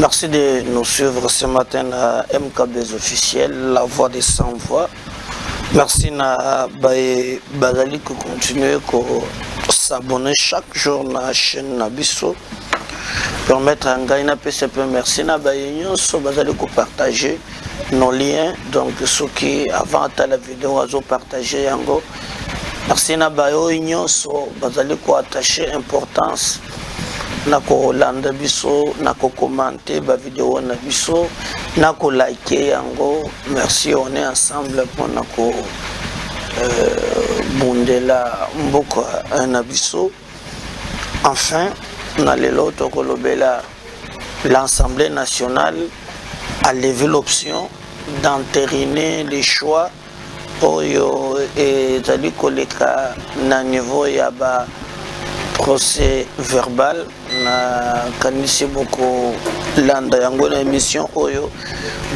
Merci de nous suivre ce matin à MKB's officiel, la voix des sans voix. Merci à Bazali qui continue à s'abonner chaque jour à la chaîne Nabiso. Permettre à Ngaina PCP, merci à Bazali qui partager nos liens. Donc, ceux qui avant la vidéo ont partagé, merci à Bazali qui attaché importance. Nako landa biso, nako commenter ba vidéo na biso, nako liker yango. Merci, on est ensemble pour nako bondela mboko na biso. Enfin, na lelo tokolobela l'Assemblée nationale a levé l'option d'entériner les choix oyo et tali koleka na niveau ya ba procès verbal na kanisi beaucoup landa yango na émission oyo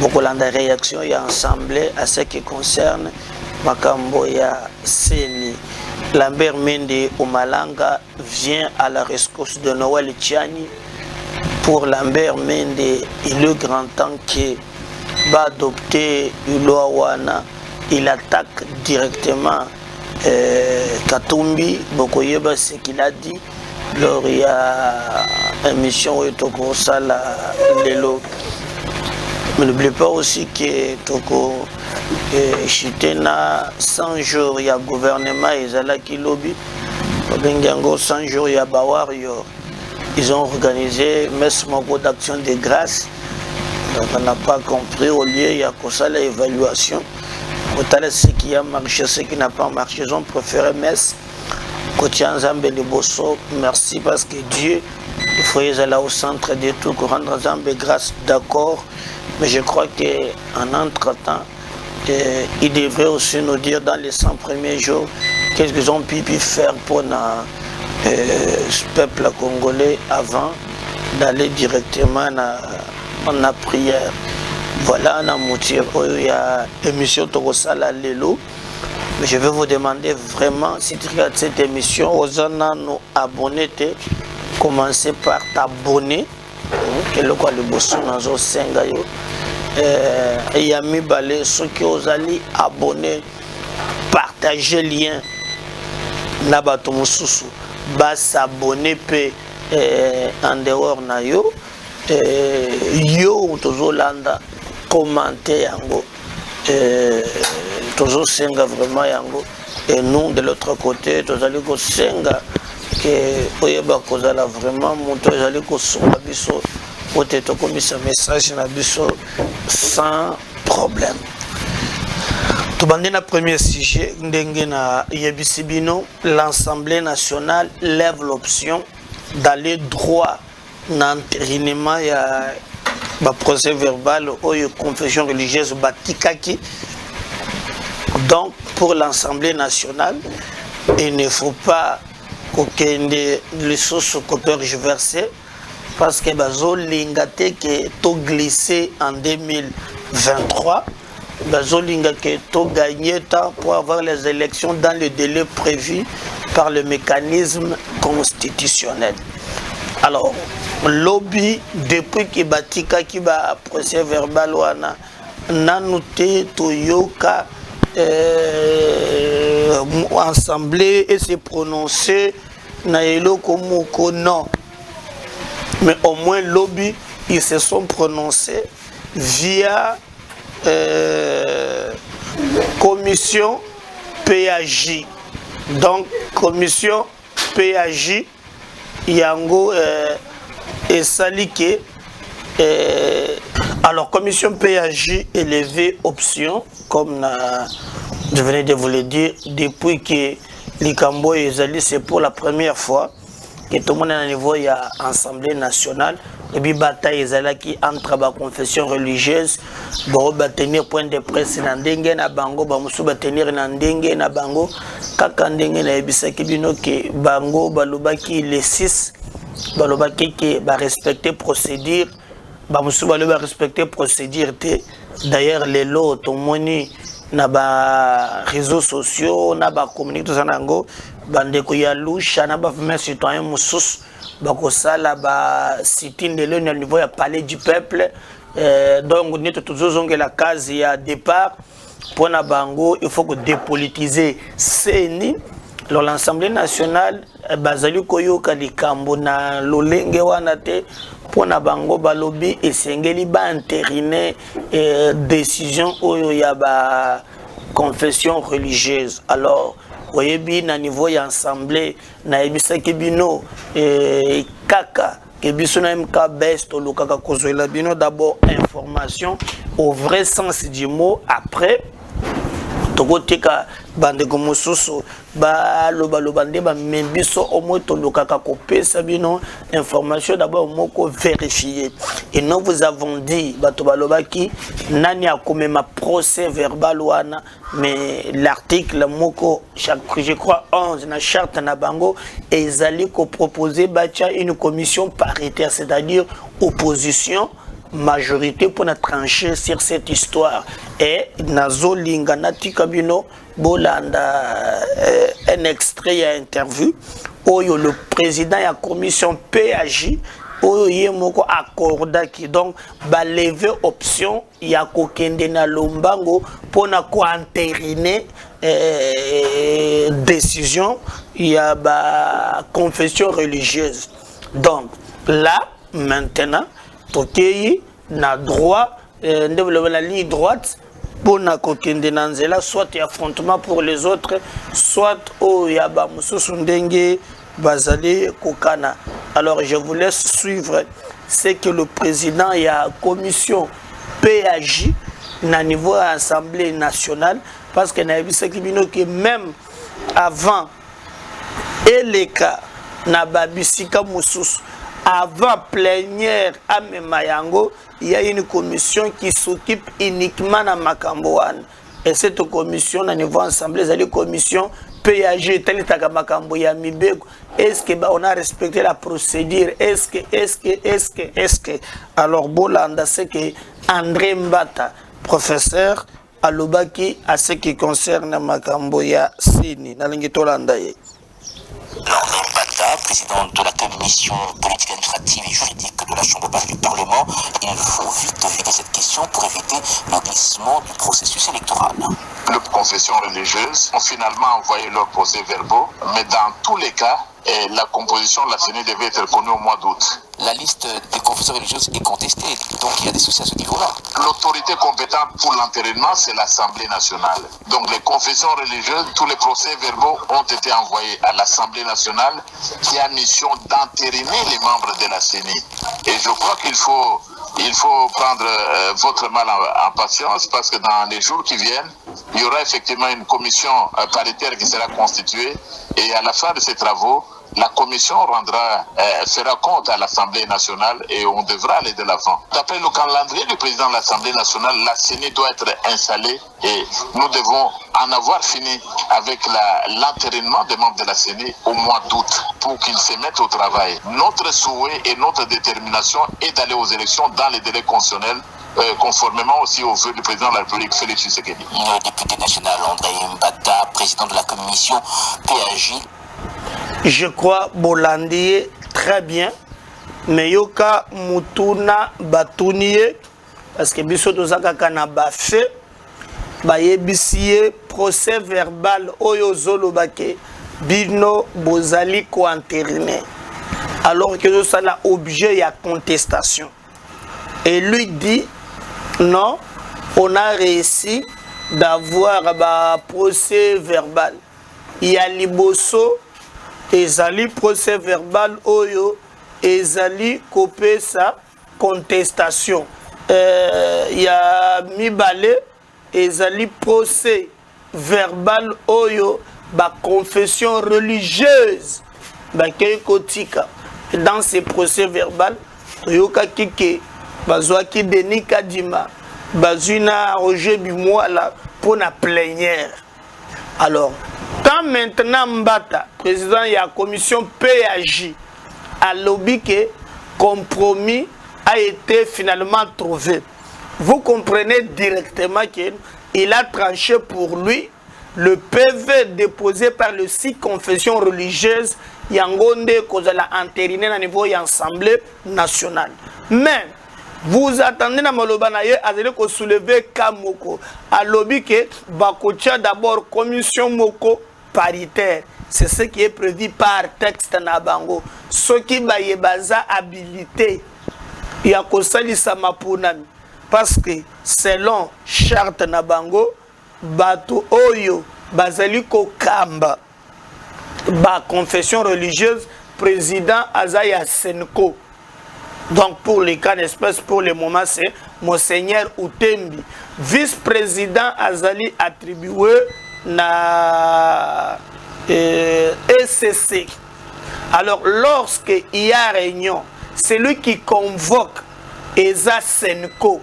beaucoup landa réaction ya assemblée à ce qui concerne makambo ya Seni. Lambert Mende Omalanga vient à la rescousse de Noël Tchani. Pour Lambert Mende, il est grand temps qu'il va adopter une loi wana. Il attaque directement Katumbi, Bokoyeba, ce qu'il a dit lors il y a une émission où il a la Lelo. Mais n'oubliez pas aussi que Toko Chitena 100 jours, il y a gouvernement, ils ont qui lobby. 100 jours, il y a Bawario. Ils ont organisé Mesmogo d'action de grâce. Donc on n'a pas compris, au lieu, il y a comme ça l'évaluation. Ce qui a marché, ce qui n'a pas marché, ils ont préféré Metz. Merci parce que Dieu, il faut y aller au centre de tout, rendre Zambé grâce, d'accord. Mais je crois qu'en entre-temps, ils devraient aussi nous dire dans les 100 premiers jours qu'est-ce qu'ils ont pu faire pour ce peuple congolais avant d'aller directement en la prière. Voilà, il y a émission Togosala Lelo. Mais je vais vous demander vraiment, si tu regardes cette émission, aux gens nous abonnés, commencez par t'abonner. Et le quoi le bosso dans senga yo. Et yami balé ceux qui os allés abonner, partager lien. Nabato mususu, bas s'abonner pe en dehors na yo. Yo tozolanda commenter yango. Toujours senga vraiment yango. Et nous de l'autre côté, tous allés go senga que oyeba kozala vraiment monto allés go songa biso oteto komisa message na biso sans problème. Tobandé na premier sujet ndenge na yebisibino, l'Assemblée nationale lève l'option d'aller droit dans l'entérinement ya ba procès verbal ou confession religieuse batikaki. Donc pour l'Assemblée nationale, il ne faut pas qu'aucun des ressources tergiversées parce que bazo lingate que to glissé en 2023, bazo lingate to gagné temps pour avoir les élections dans le délai prévu par le mécanisme constitutionnel. Alors lobby depuis que batika qui va procès verbal wana nanoté toyoka assemblée et se prononcer naïlo komoko non, mais au moins lobby ils se sont prononcés via commission PAJ. Donc commission PAJ yango et salike alors commission PAJ élevée option comme je venais de vous le dire depuis que Likambo et Zali c'est pour la première fois que tout le monde est à niveau il y a Assemblée nationale et puis bataille Zala qui entre la confession religieuse bon va tenir point de presse na ndenge na bango ba musu ba tenir na ndenge na bango kaka ndenge na ebisaki bino ke bango balobaki les 6 balobaki ke ba respecter procédure ba musu ba respecter procédure té d'ailleurs les lots tomoni na ba réseaux sociaux na ba communiquer tout ça nango bande ko ya lusha na ba même citoyen musus bakosala ba sitting de l'ONU au niveau ya palais du peuple. Donc nous tous la case ya départ pour na bango il faut que dépolitiser CENI. Alors l'Assemblée nationale bazali koyoka likambo na lolenge wana te pour na bango balobi esengeli ba entériner décision oyo ya ba confession religieuse. Alors oyebi na niveau ya assemblée na ebisa kibino kaka que biso na MK best to lokaka kozwela bino d'abord information au vrai sens du mot. Après tokotika bande komosusu ba loba nde ba membiso au moins to lokaka kopesa bino information d'abord moko vérifier. Et nous vous avons dit bato balobaki nani akomema procès verbal wana, mais l'article moko je crois 11 na charte na bango ezali ko proposer bacha une commission paritaire, c'est-à-dire opposition majorité pour trancher sur cette histoire. Et nazo linga natika bino bolanda un extrait à interview où le président de la commission PAJ où il moko accorda qui donc ba lever option ya kokende na lombango pour na ko entériner décision ya ba confession religieuse. Donc là maintenant tokeyi na droit développer la ligne droite pour na kokende na nzela soit affrontement pour les autres, soit au yaba mususu ndenge bazali kokana. Alors je vous laisse suivre ce que le président et la commission PAJ na niveau de l'Assemblée nationale, parce que même avant et les cas na babisika mususu avant plénière à Memayango, il y a une commission qui s'occupe uniquement de Makamboan. Et cette commission, au niveau assemblée, c'est la commission PAG, est-ce qu'on a respecté la procédure? Est-ce que alors, Bolanda, c'est que André Mbata, professeur, Alobaki, à ce qui concerne Makamboya Sini, Nalingi-Tolandaye. Président de la commission politique, administrative et juridique de la Chambre basse du Parlement, il faut vite vider cette question pour éviter le glissement du processus électoral. Les confessions religieuses ont finalement envoyé leurs procès-verbaux, mais dans tous les cas, la composition de la CENI devait être connue au mois d'août. La liste des confessions religieuses est contestée, donc il y a des soucis à ce niveau-là. L'autorité compétente pour l'entérinement, c'est l'Assemblée nationale. Donc les confessions religieuses, tous les procès-verbaux ont été envoyés à l'Assemblée nationale qui a mission d'entériner les membres de la CENI. Et je crois qu'il faut prendre votre mal en patience parce que dans les jours qui viennent, il y aura effectivement une commission paritaire qui sera constituée et à la fin de ces travaux, la commission fera compte à l'Assemblée nationale et on devra aller de l'avant. D'après le calendrier du président de l'Assemblée nationale, la CENI doit être installée et nous devons en avoir fini avec l'entérinement des membres de la CENI au mois d'août pour qu'ils se mettent au travail. Notre souhait et notre détermination est d'aller aux élections dans les délais constitutionnels, conformément aussi au vœu du président de la République, Félix Tshisekedi. Le député national André Mbata, président de la commission PAJ. Je crois Bolandi très bien, mais yoka mutuna batuniye parce que biso tozaka kana bafe bayebisiye procès verbal oyo zolobake bino bozali ko entériner alors que ça là objet ya contestation et lui dit non, on a réussi d'avoir un procès verbal. Il y a liboso ezali procès verbal oyo ezali kopé sa contestation. Il y a mibale ezali procès verbal oyo ba confession religieuse ba keikotika. Dans ces procès verbal yoka kike bazwaki Denis Kadima bazuna Roger Bimoala pour la plénière. Alors quand maintenant Mbata, président de la commission PAJ, a lobby que compromis a été finalement trouvé, vous comprenez directement qu'il a tranché pour lui le PV déposé par les 6 confessions religieuses yangonde kozala entériné na niveau ya Assemblée nationale. Mais vous attendez na maloba na ye azali ko soulever kamoko alobi ke bakotia d'abord commission moko paritaire. C'est ce qui est prévu par texte na bango. Ceux qui baye baza habilité ya kosalisa mapunami parce que selon charte na bango bato oyo bazali ko kamba ba confession religieuse président Azaya Senko. Donc pour les cas d'espèce, pour le moment, c'est Monseigneur Outembi. Vice-président Azali attribué na SCC. Alors lorsque il y a réunion, c'est lui qui convoque Eza Senko.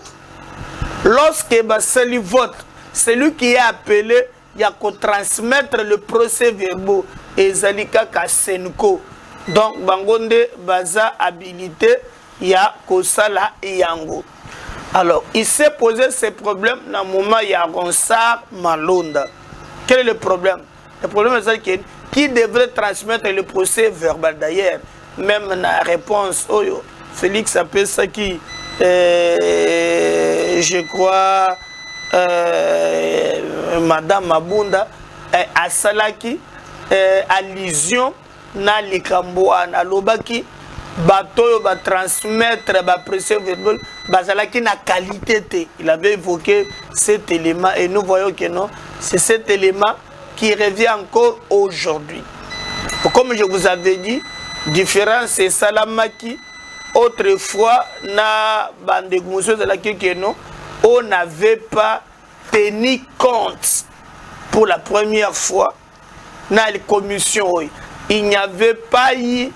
Lorsque Basali vote, c'est lui qui est appelé, il y a qu'à transmettre le procès verbal Ezali Kaka Senko. Donc Bangonde Baza habilité. Il y a Kosala et Yango. Alors, il s'est posé ces problèmes dans le moment où il y a Ronsard Malonda. Quel est le problème? Le problème est que qui devrait transmettre le procès verbal d'ailleurs, même dans la réponse, Félix appelle ça qui, je crois, Madame Mabunda, à Salaki, allusion, na Likamboa, na Lobaki. Bateau va transmettre ba pression verbale basala qui na qualité. Il avait évoqué cet élément et nous voyons que non, c'est cet élément qui revient encore aujourd'hui. Comme je vous avais dit, différence c'est Salamaki. Autrefois na bande de la que non, on n'avait pas tenu compte pour la première fois dans les commissions. Il n'y avait pas eu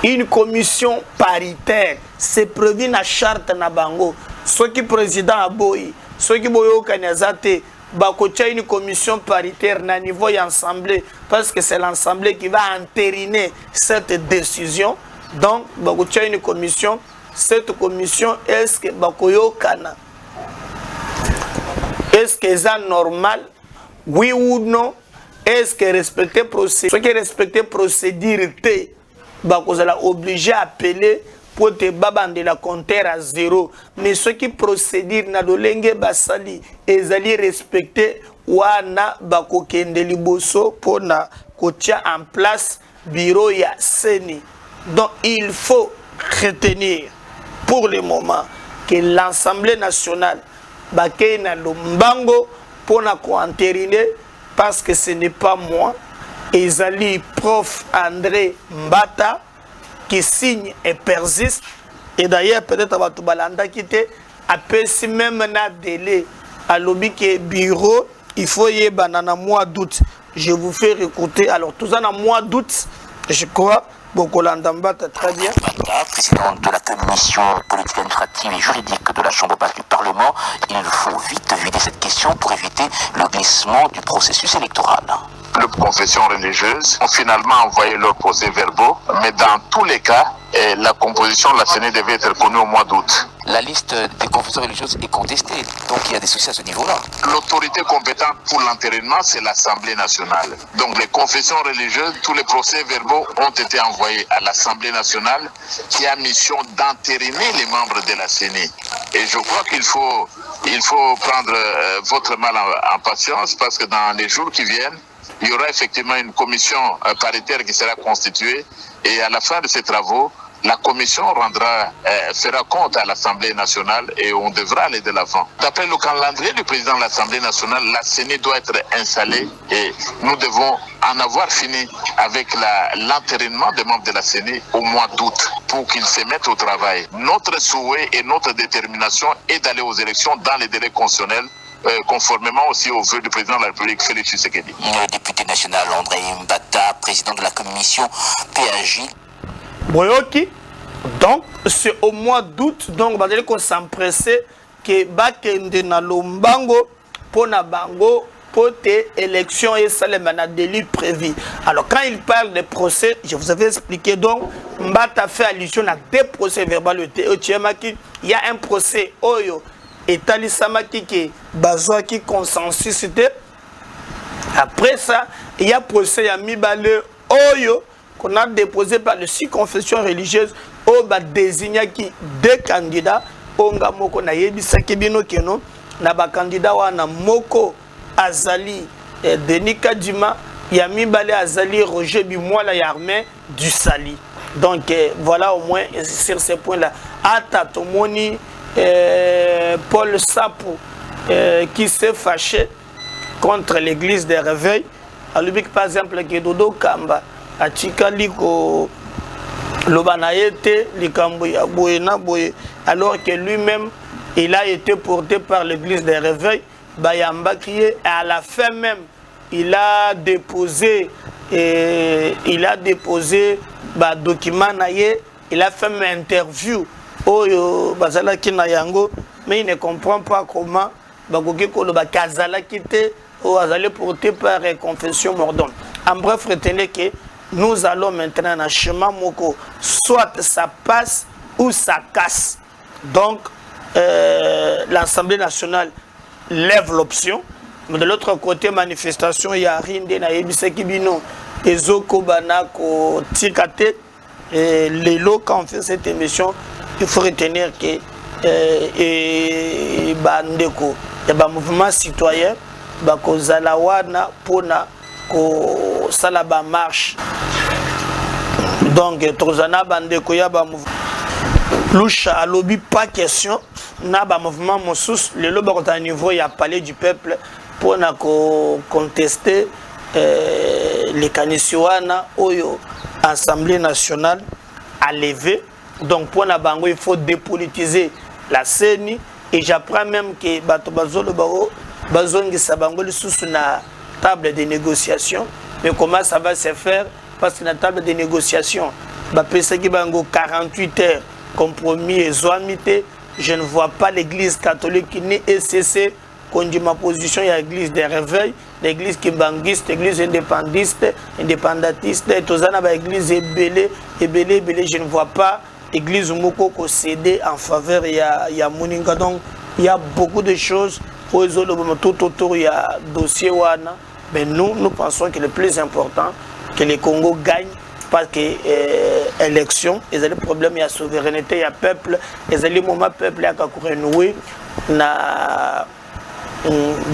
une commission paritaire. C'est prévu dans la charte na bango. Ceux qui président a boyi, ceux qui boyo kanazate, bakocha une commission paritaire na niveau d'assemblée parce que c'est l'assemblée qui va entériner cette décision. Donc bakocha une commission. Cette commission est-ce que bakoyo kana? Est-ce que c'est normal? Oui ou non? Est-ce que respecter procédure? Ceux qui respectent procédure vous allez obligé à appeler pour te babande la compteur à zéro. Mais ceux qui procédent na dolenge basali, ils allaient respecter wana bako kende liboso pour na kotia en place bureau ya seni. Donc il faut retenir pour le moment que l'Assemblée nationale bakei na lombango pour na ko entériner parce que ce n'est pas moi. Ezali prof André Mbata qui signe et persiste. Et d'ailleurs, peut-être à Balanda qui était appelé si même un délai à l'objet que bureau, il faut y banana mois d'août. Je vous fais écouter. Alors, tout ça en mois d'août, je crois, Bokolanda Mbata, très bien. Mbata, président de la commission politique administrative et juridique de la Chambre basse du Parlement, il faut vite vider cette question pour éviter le glissement du processus électoral. Les confessions religieuses ont finalement envoyé leurs procès-verbaux, mais dans tous les cas, la composition de la CENI devait être connue au mois d'août. La liste des confessions religieuses est contestée, donc il y a des soucis à ce niveau-là. L'autorité compétente pour l'entérinement, c'est l'Assemblée nationale. Donc les confessions religieuses, tous les procès-verbaux ont été envoyés à l'Assemblée nationale qui a mission d'entériner les membres de la CENI. Et je crois qu'il faut prendre votre mal en patience parce que dans les jours qui viennent, il y aura effectivement une commission paritaire qui sera constituée et à la fin de ces travaux, la commission fera compte à l'Assemblée nationale et on devra aller de l'avant. D'après le calendrier du président de l'Assemblée nationale, la CENI doit être installée et nous devons en avoir fini avec l'entérinement des membres de la CENI au mois d'août pour qu'ils se mettent au travail. Notre souhait et notre détermination est d'aller aux élections dans les délais constitutionnels conformément aussi aux vœux du président de la République, Félix Tshisekedi. Le député national André Mbata, président de la commission PAJ. Boyoki, donc c'est au mois d'août, donc on va dire qu'on s'empressait que Bakende na Lombango pour na bango pour tes élections et ça les délit prévu. Alors quand il parle de procès, je vous avais expliqué donc Mbata fait allusion à deux procès verbaux. Il y a un procès Oyo et Talisamaki qui Bazoa qui consensus. Après ça, il y a procès à Mibale Oyo qu'on a déposé par les 6 confessions religieuses au bas désigné qui 2 candidats onga moko na yebisa kibino keno na ba candidat wana moko azali Denis Kadima Yami Balé azali Roger Bimola Yarmé du Sali. Donc voilà au moins sur ces points-là. Ata Tomoni Paul Sapou qui s'est fâché contre l'église des réveils. Alors par exemple que Dodo Kamba a Chikaliko Lobanaete Likambo ya Boyena Boye alors que lui-même il a été porté par l'église des réveils. Bayamba crié à la fin même il a déposé document naye, il a fait une interview oyo bazala kina yango mais il ne comprend pas comment bagoki ko ba kazala kité ou azali porté par confession mordonne. En bref, retenez que nous allons maintenant dans chemin moko soit ça passe ou ça casse. Donc l'Assemblée nationale lève l'option. Mais de l'autre côté, manifestation, il y a Rinde, il y a Ebisekibino, Ezoko Banako, Tikate. Et les lots, quand on fait cette émission, il faut retenir que Bandeko, il y a un mouvement citoyen, Bako Zalawana, Pona, Ko Salaba marche. Donc, Trozana Bandeko, il y a un mouvement. Loucha, à lobby, pas question. Na ba mouvement Moussous, le lobby à niveau, il y a palais du peuple. Pour contester les Kanisiwana Oyo Assemblée nationale à lever. Donc pour la bango il faut dépolitiser la CENI et j'apprends même que Batobazolo Bao Bazongi Sabango sous na table de négociation. Mais comment ça va se faire? Parce que la table de négociation Bapesaki Bango 48 heures compromis et zoamité. Je ne vois pas l'église catholique ni ECC dit ma position, il y a l'église des réveils, l'église kimbanguiste, l'église indépendantiste, et tout ça, l'église ébélé, je ne vois pas l'église Moko céder en faveur, il y a Mouninga. Donc, il y a beaucoup de choses, tout autour, il y a dossier Wana, mais nous pensons que le plus important, que le Congo gagne, parce que élection, il y a des problèmes, il y a souveraineté, il y a peuple, il y a des moments peuple, il y a renoué,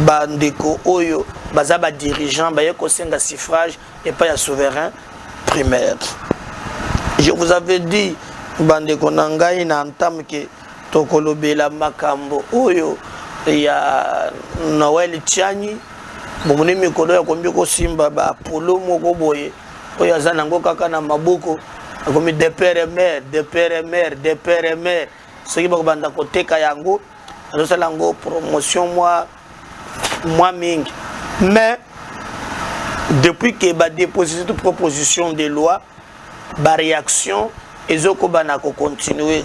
bandeko oyo bazaba dirigeant baye ko senga suffrage et pas ya souverain primaire. Je vous avais dit bandeko nangai na entame que tokolobela makambo oyo ya Noël Tiani bomone mikolo ya kombi ko simba ba polo moko boye oyo azanango kaka na maboko akomi de père et mère ce qui ba banda ko teka yango azosalango promotion moi mingi. Mais depuis que ba déposé cette proposition de loi, ba réaction ezoko banako continuer.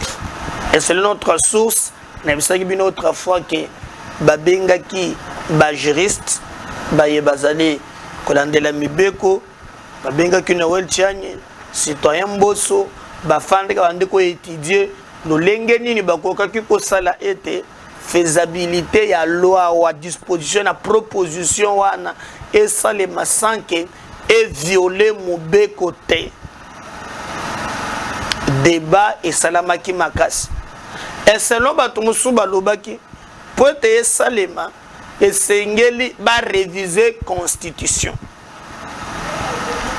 Et c'est notre source, n'a pas une autre fois que ba bengaki ba juriste ba yebazali kolandela mibeko ba bengaki Noël Tiani citoyen Mbosso ba fandeka bande ko étudier no lengeni ni bakokaki ko sala été faisabilité ya loi ou à disposition à proposition wana et ça les masanke et violer mon côté débat et salamaki makas et selon batumusu balobaki pour te salema et sengeli ba réviser constitution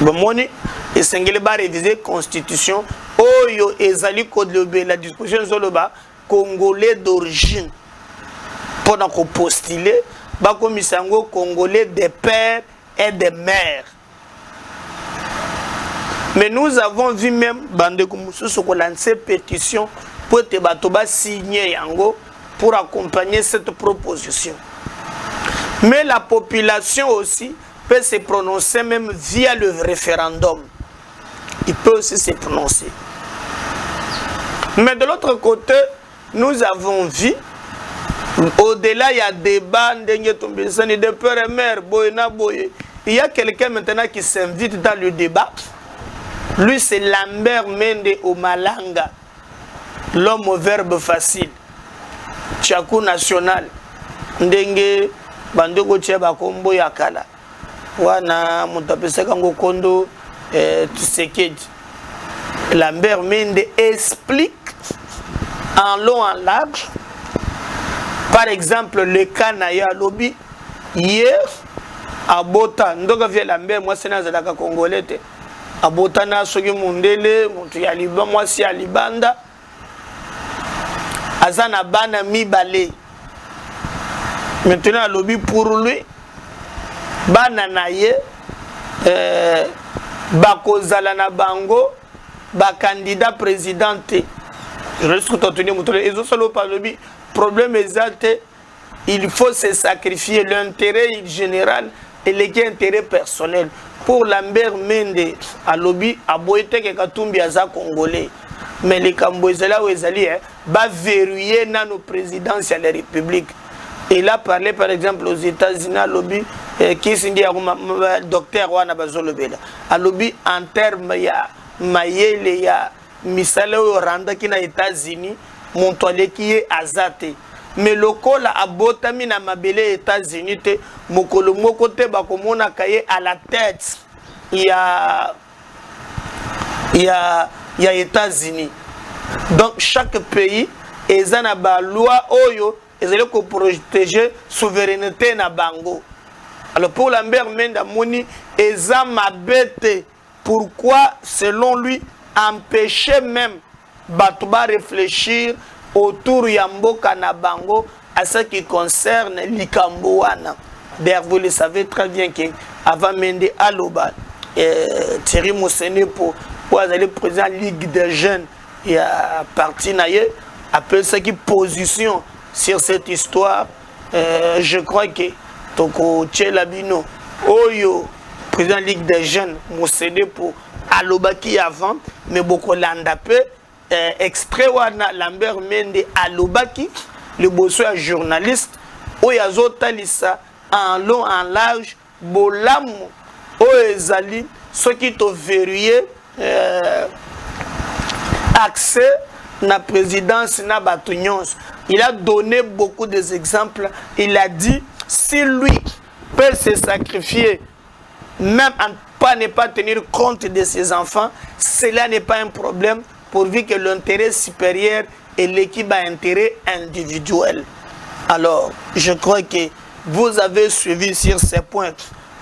bomoni et sengeli ba réviser constitution oyo ezali code la disposition zoloba congolais d'origine pour postuler, Bakomisango congolais des pères et des mères. Mais nous avons vu même Bandekumusu lancer pétition pour te batoba signer yango pour accompagner cette proposition. Mais la population aussi peut se prononcer même via le référendum. Il peut aussi se prononcer. Mais de l'autre côté, nous avons vu au-delà, il y a des bandes de père et mère, il y a quelqu'un maintenant qui s'invite dans le débat. Lui, c'est Lambert Mende Omalanga, l'homme au verbe facile. Tchakou national. Ndenge, bandeko tcheba kombo yakala. Wana, moutapese kango kondo, Tshisekedi. Lambert Mende explique en long en large, par exemple le cas Naya Lobby, hier, à Bota, Ndoga via Lambert, moi c'est Nazalaka Congolais, à Bota na Sogi Mundele, moi c'est à Libanda, Azana Bana Mibale. Maintenant, Lobby pour lui, Bana Naye, Bakozala na Bango, candidat présidenté. Je risque de tenir mon tour. Ils ont solo par le problème exact. Il faut se sacrifier l'intérêt général et l'intérêt personnel. Pour Lambert Mende, à lobby, à Boïté, qui a tombé à Congolais. Mais les Cambodgiens, va verrouiller dans nos présidences à la République. Il a parlé par exemple aux États-Unis, à lobby, qui s'est dit à docteur Wana Bazolobela. À lobby, en termes, il y a Mayele, il y a misala oyo randa kina États-Unis montole qui est azate mais lokola abotami na mabele États-Unis te mokolo moko te bakomona kaye à la tête il y a États-Unis. Donc chaque pays ezana ba loi oyo ezali ko protéger souveraineté na bango. Alors pour Lambert Mende Moni eza mabete. Pourquoi selon lui empêcher même Batouba réfléchir autour Yamboka Nabango à ce qui concerne l'Ikambouana. D'ailleurs, vous le savez très bien qu'avant Mende Aloba, Thierry Moussene pour aller président Ligue des jeunes, il y a parti naïe, appelle ce qui position sur cette histoire. Je crois que Toko Tchelabino, Oyo, président Ligue des jeunes, Moussene pour Aloba qui avant, mais beaucoup l'andapé, extrait wana Lambert Mende Aloba qui, le bosso journaliste, Oyazo Talissa, en long, en large, Bolam, Oyezali, ceux qui t'ont verrouillé, accès à la présidence na Batounyons. Il a donné beaucoup d'exemples. Il a dit, si lui peut se sacrifier, même en ne pas tenir compte de ses enfants, cela n'est pas un problème pourvu que l'intérêt supérieur est l'équipe à intérêt individuel. Alors, je crois que vous avez suivi sur ces points.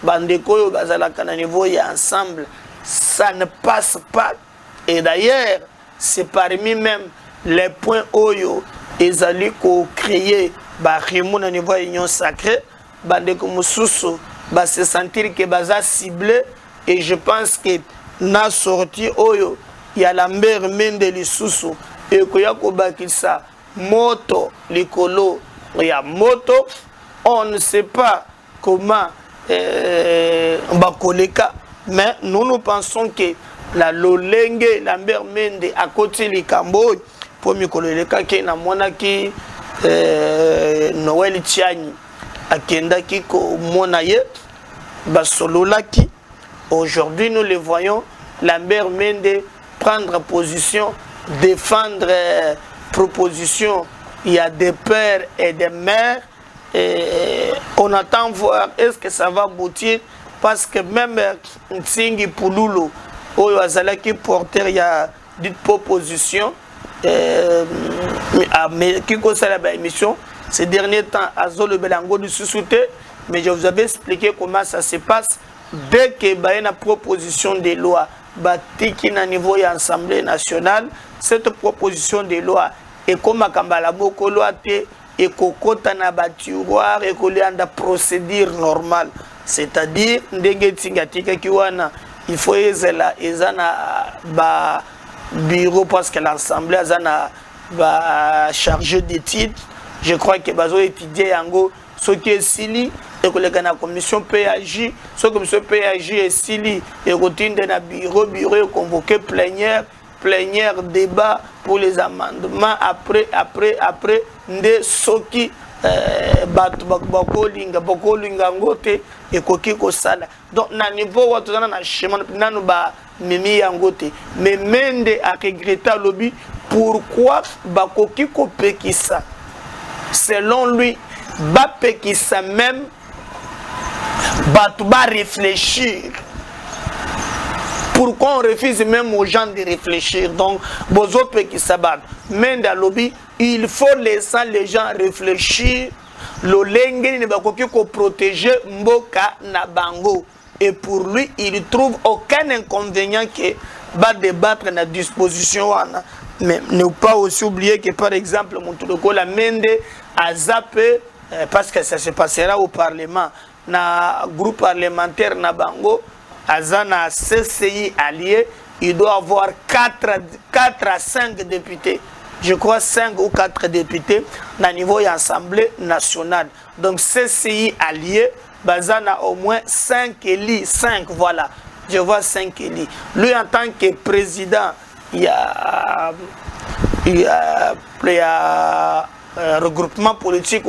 Bandeko Bazalaka na niveau et ensemble, ça ne passe pas. Et d'ailleurs, c'est parmi même les points Oyo et Zaliko créé par Rimon à niveau union sacrée, Bandeko Moussousou va se sentir que Baza ciblé. Et je pense que na sorti Oyo, il y a Lambert Mende Lisusu et Koyako Bakissa, moto, l'écolo, il y a moto, on ne sait pas comment Bakoleka, mais nous pensons que la Lolenge, Lambert Mende, à côté de Camboy, pour Mikoleka, qui est na monaki Noël Tiani, à Kendaki ko Monaye, Basololaki. Aujourd'hui, nous le voyons, Lambert Mende prendre position, défendre proposition. Il y a des pères et des mères. Et on attend voir est-ce que ça va aboutir parce que même Nsingi Pouloulou, Oyo Azalaki porteur, il y a des propositions. Mais qui concerne la émission, ces derniers temps, Azol Belango du sous-souté, mais je vous avais expliqué comment ça se passe. Dès que il y a une proposition de loi qui est à niveau de l'Assemblée nationale, cette proposition de loi est comme à Kambala Boko loi et kokota na batiroir et qu'on a une procédure normale. C'est-à-dire, il faut ba bureau parce que l'Assemblée a chargé d'études. Je crois que bazo étudier yango ce qui est sili et que la commission PAJ, ce commission PAJ est sili et routine de la bureau convoqué plénière débat pour les amendements après de soki bako linga ngote et koki ko sala. Donc na niveau watu na schéma nanu ba mimi yangote mais Mende a regretté lobby pourquoi bakoki ko pekisa. Selon lui, Bapekisa même, Batouba réfléchir. Pourquoi on refuse même aux gens de réfléchir? Donc, Bozo qui s'abattent. Mais dans le lobby, il faut laisser les gens réfléchir. L'olenge ne va pas protéger Mboka Nabango. Et pour lui, il ne trouve aucun inconvénient que va débattre dans la disposition. Mais ne pas aussi oublier que, par exemple, Moutouko la Mende a zappé, parce que ça se passera au Parlement, dans le groupe parlementaire Nabango, Azana CCI allié, il doit avoir 4 à 5 députés. Je crois 5 ou 4 députés dans le niveau de l'Assemblée nationale. Donc CCI allié, Bazana au moins 5 élus, 5, voilà. Je vois 5 élus. Lui en tant que président, il y a regroupement politique,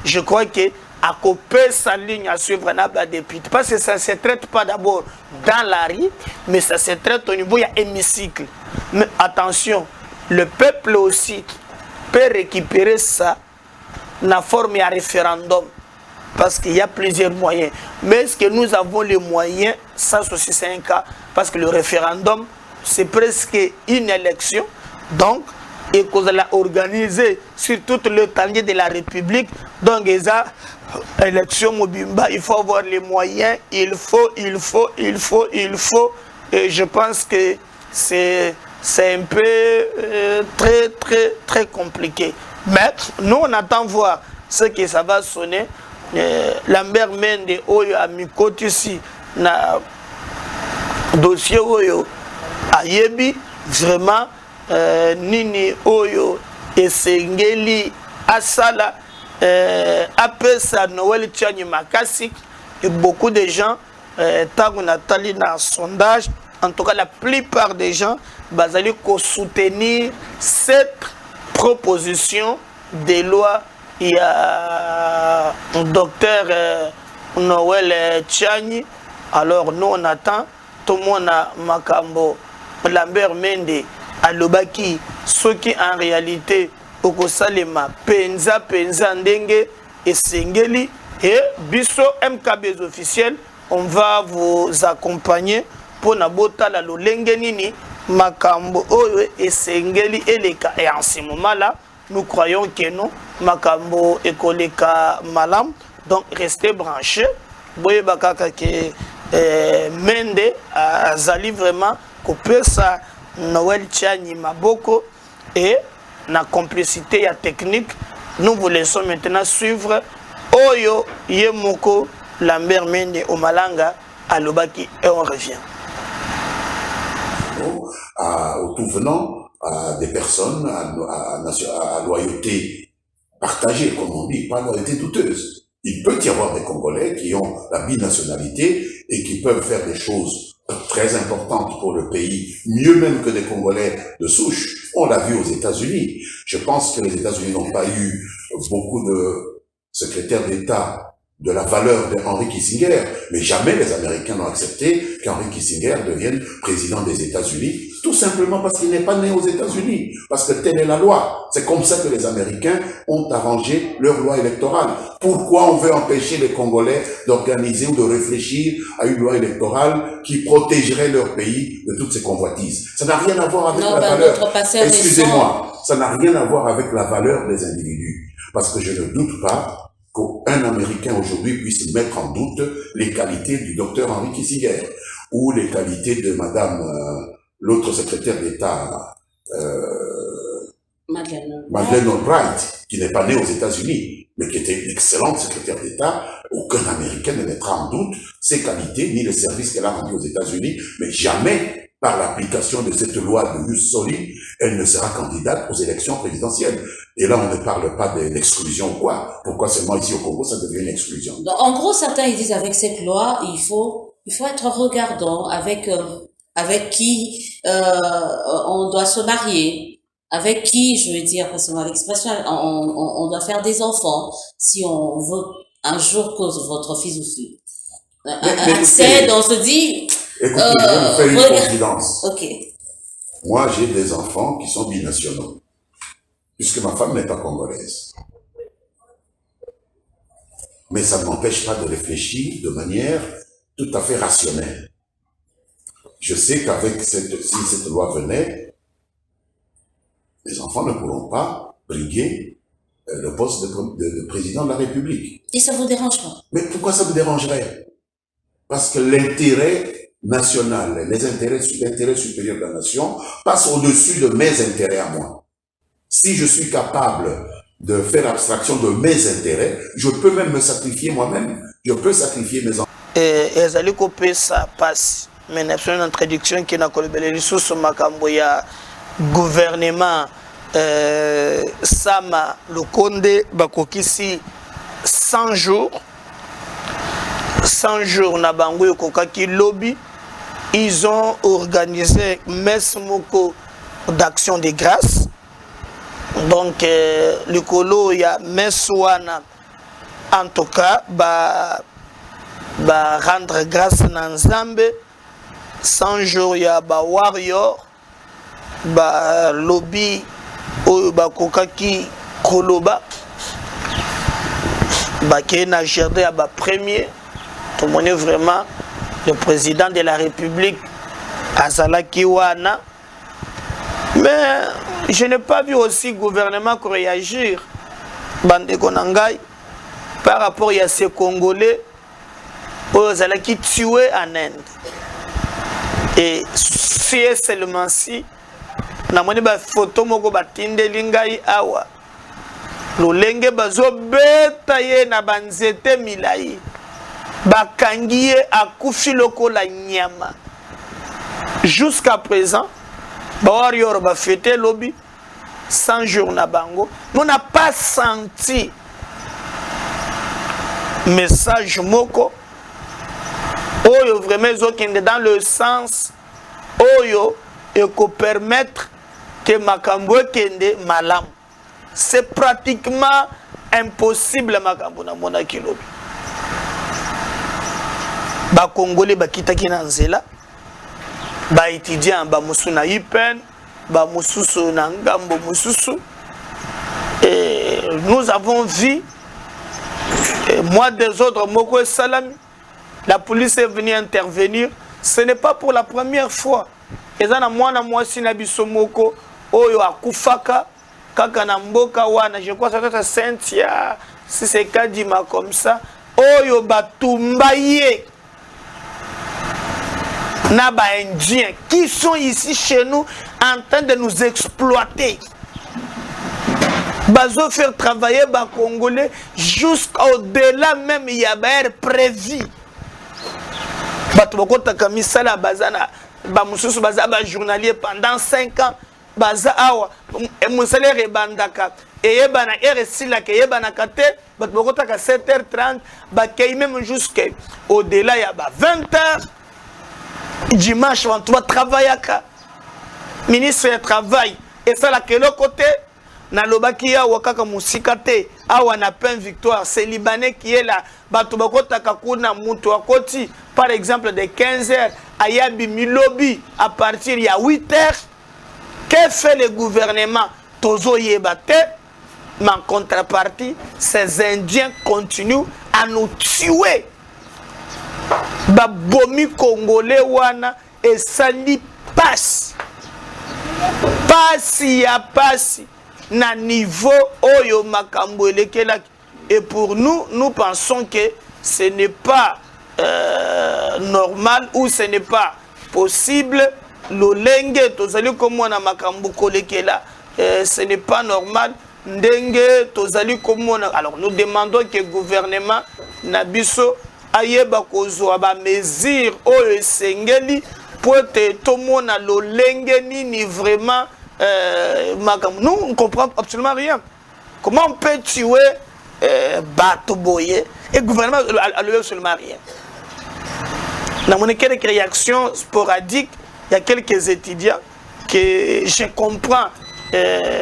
je crois que à couper sa ligne à suivre un député. Parce que ça ne se traite pas d'abord dans la rue, mais ça se traite au niveau de l'hémicycle. Mais attention, le peuple aussi peut récupérer ça dans la forme de référendum. Parce qu'il y a plusieurs moyens. Mais est-ce que nous avons les moyens? Ça aussi c'est un cas. Parce que le référendum, c'est presque une élection. Donc, et qu'on l'a organisé sur tout le l'étendue de la République. Donc, élection Mobimba, il faut avoir les moyens, il faut. Et je pense que c'est un peu très compliqué. Mais nous, on attend voir ce que ça va sonner. Lambert Mende, Oyo, Amikoti ici, na dossier Oyo, Ayebi, vraiment, Nini, Oyo, Esengeli, Asala, Apesa, Noël Tchani Makasi, et beaucoup de gens, tant Nathalie dans le sondage, en tout cas la plupart des gens, basali ko soutenir cette proposition de loi. Il y a un docteur Noël Tchani. Alors nous on attend, tout le monde a Makambo, Lambert Mende, Alobaki, ceux qui en réalité Okosalema, Penza Ndenge et Sengeli et Bisso MKB officiel, on va vous accompagner pour Nabota la Lolengenini, Makambo et Sengeli et les cas. Et en ce moment-là, nous croyons que non, Makambo et Koleka Malam, donc restez branchés. Boye Bakaka que Mende Zali vraiment couper ça Noël Tchani Maboko et la complicité et technique. Nous vous laissons maintenant suivre Oyo Yemoko Lambert Mende Omalanga à Lobaki et on revient. Au tout venant, à des personnes à loyauté partagée, comme on dit, pas loyauté douteuse. Il peut y avoir des Congolais qui ont la binationalité et qui peuvent faire des choses très importantes pour le pays, mieux même que des Congolais de souche. On l'a vu aux États-Unis. Je pense que les États-Unis n'ont pas eu beaucoup de secrétaires d'État de la valeur d'Henry Kissinger, mais jamais les Américains n'ont accepté qu'Henry Kissinger devienne président des États-Unis, tout simplement parce qu'il n'est pas né aux États-Unis, parce que telle est la loi. C'est comme ça que les Américains ont arrangé leur loi électorale. Pourquoi on veut empêcher les Congolais d'organiser ou de réfléchir à une loi électorale qui protégerait leur pays de toutes ces convoitises? Ça n'a rien à voir avec la valeur. Excusez-moi, ça n'a rien à voir avec la valeur des individus, parce que je ne doute pas qu'un Américain aujourd'hui puisse mettre en doute les qualités du docteur Henry Kissinger ou les qualités de Madame l'autre secrétaire d'État Madeleine Albright, qui n'est pas née aux États-Unis, mais qui était une excellente secrétaire d'État. Aucun Américain ne mettra en doute ses qualités ni les services qu'elle a rendus aux États-Unis, mais jamais par l'application de cette loi de jus soli, elle ne sera candidate aux élections présidentielles. Et là, on ne parle pas d'exclusion ou quoi. Pourquoi seulement ici au Congo, ça devient une exclusion? Donc, en gros, certains ils disent avec cette loi, il faut être regardant avec qui on doit se marier, avec qui, je veux dire, parce que l'expression, on doit faire des enfants si on veut un jour que votre fils ou fille accède, on se dit. Écoutez, je vais vous faire une confidence. Ok. Moi, j'ai des enfants qui sont binationaux, puisque ma femme n'est pas congolaise. Mais ça ne m'empêche pas de réfléchir de manière tout à fait rationnelle. je sais qu'avec si cette loi venait, les enfants ne pourront pas briguer le poste de président de la République. Et ça vous dérange pas? Mais pourquoi ça me dérangerait? Parce que l'intérêt national, l'intérêt supérieur de la nation passe au-dessus de mes intérêts à moi. Si je suis capable de faire abstraction de mes intérêts, je peux même me sacrifier moi-même. Je peux sacrifier mes enfants. Et ezali kopé ça passe. Mais une introduction qui n'a kolobeli sous makambo ya gouvernement Sama Lukonde bakokisi 100 jours. 100 jours na bango yokokaki lobby. Ils ont organisé messe moko d'action de grâce. Donc le colo ya meswana en tout cas ba rendre grâce na Nzambe. 100 jours ya ba warrior ba lobby oyo ba kokaki koloba ba kena jardin ya ba premier tout le monde vraiment le président de la République azalaki wana. Mais je n'ai pas vu aussi le gouvernement réagir par rapport à ces Congolais qui tués en Inde. Et si seulement si, na moni ba photo moko batinde lingai awa. Lolenge bazo beta ye na banzete milai. Bakangiye akufi lokola nyama. Jusqu'à présent, Warrior va fêter lobby 100 jours na bango. On n'a pas senti message moko. Oyo vraiment dans le sens oyo et qu'on permettre que makambo kende malam. C'est pratiquement impossible makambo na monaki lobby. Ba Congolais ba kitaki na nzela. Ba étudiant ba musu na IPEN, ba mususu na ngambo mususu. Et nous avons vu moi des autres moko salami. La police est venue intervenir. Ce n'est pas pour la première fois. Ezana mwana mwasi na biso moko oyo akufaka kaka na mboka wana. Je crois que ça Cynthia si c'est kadima comme ça oyo batumbaye. Naba Indiens qui sont ici chez nous en train de nous exploiter. Bazo faire travailler les Congolais jusqu'au-delà même il y a prévu. Batobokota kamisala bazana ba mususu baza ba journalier pendant 5 ans baza awa mon salaire bandaka et yebana RSila ke yebana kate batobokota ka 7h30 ba kay même jusqu'au delà il y a 20h. Dimanche, on doit travailler. Ministre du Travail. Et ça, là, quel côté? Na lobakia wakaka musikate. Awa na peine victoire. C'est Libanais qui est là. Batubakota kakuna mutu akoti. Par exemple, de 15h, ayabi milobi. À partir de 8h. Que fait le gouvernement? Tozo yebate. Mais en contrepartie, ces Indiens continuent à nous tuer. Babomi Congolais wana et sali passe ya passe na niveau oyo makambo elekela. Et pour nous, nous pensons que ce n'est pas normal ou ce n'est pas possible. Lolenge tozali komona makambo kolekela, ce n'est pas normal. Ndenge tozali komona. Alors nous demandons que le gouvernement nabiso ayeba kozwa ba mesure oyo esengeli pour te tomona lolenge nini vraiment nous on comprend absolument rien. Comment on peut tuer bato boye et le gouvernement a levé absolument rien. Dans mon quelques réactions sporadiques, il y a quelques étudiants que je comprends.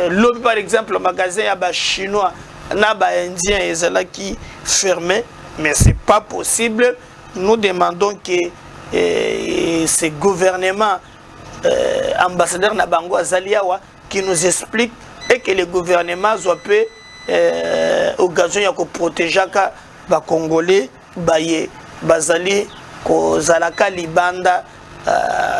L'autre par exemple le magasin ya chinois na ba indien ezala qui fermé. Mais ce n'est pas possible. Nous demandons que ces gouvernements, ambassadeurs Nabango Azaliawa, qui nous expliquent et que les gouvernements soient occasion de protéger les Congolais, Bazali, Kozalaka, Libanda,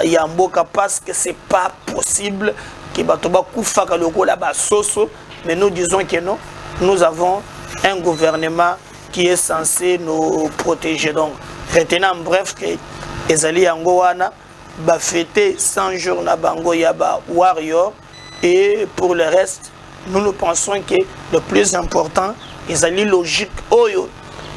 Yamboka parce que c'est pas possible que Batoba Koufaka Lokola Basoso, mais nous disons que non, nous avons un gouvernement qui est censé nous protéger. Donc, retenons en bref que Ezali Yangowana va fêter 100 jours na Bango Yaba Warrior, et pour le reste, nous pensons que le plus important, Ezali logique, Oyo,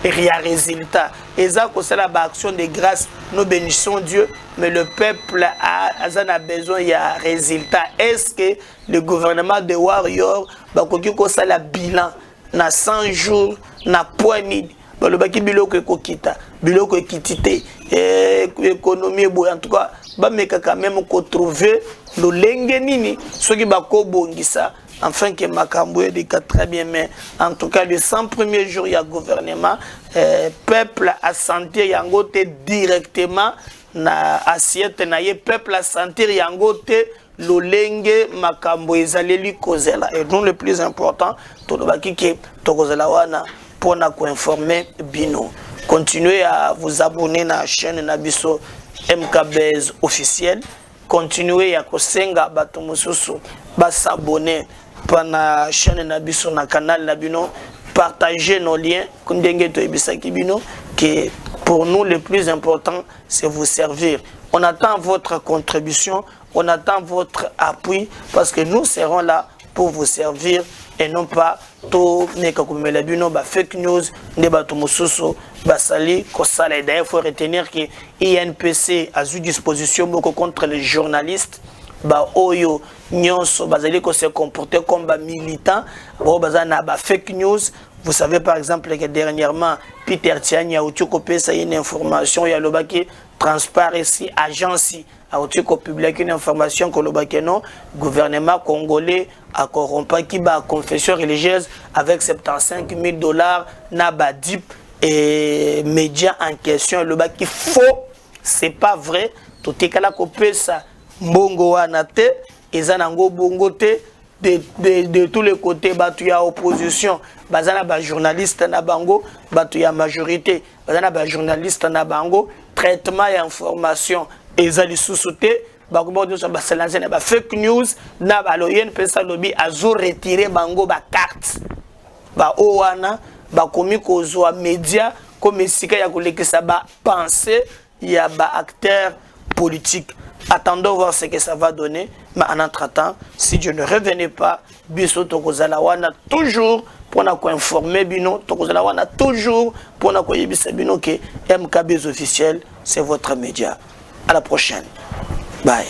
et il y a résultat. Et ça, c'est la action de grâce, nous bénissons Dieu, mais le peuple a besoin, il y a résultat. Est-ce que le gouvernement de Warrior va faire le bilan na 100 jours, na poignée, le baki biloko kokita, biloko kitité, économie, en tout cas, mais quand même qu'on trouve le lengenini, ce qui va kobongisa. Enfin que Makamboué dit très bien, mais en tout cas, les 100 premiers jours, il y a gouvernement, peuple a senti yangote directement na assiette na ye, peuple a senti yangote l'olenge Makamboué zaleli kozela. Et donc le plus important, tout le baki qui tokozela wana pour na ko informer bino. Continuez à vous abonner à la chaîne Nabiso MKBez officiel. Continuez à kosenga bato mususu ba s'abonner par la chaîne Nabiso na canal Nabino, partagez nos liens que pour nous le plus important c'est vous servir. On attend votre contribution, on attend votre appui parce que nous serons là pour vous servir et non pas tout fake news ne batomususu basali kosala. D'ailleurs il faut retenir que INPC a eu disposition beaucoup contre les journalistes ba oyo nyonso bazali ko se comporter comme ba militants ba bazana ba fake news. Vous savez par exemple que dernièrement Peter Tiani a pesa une information ya lobaki Transparency Agence a publié une information que le non gouvernement congolais a corrompu qui ba confession religieuse avec 75 000 $ na ba dip et médias en question le baki faux, c'est pas vrai. Tout est kala ko pesa mbongo wana te ezanango bongo te de tous les côtés batu ya opposition bazana ba journaliste na bango batu ya majorité bazana ba journaliste na bango traitement et information ezali sous-sauté bakubo de ba selanze na ba fake news na ba loyen pesa lobby azo retirer bango ba carte ba owana ba komi kozwa média comme sika ya kolekisa ba penser ya ba acteur politique. Attendons voir ce que ça va donner. Mais en entretemps, si Dieu ne revenait pas, Biso Tokozalawana toujours pour nous informer Bino, Tokozalawana toujours pour nous yebisa Bino que MKBez officiel, c'est votre média. À la prochaine. Bye.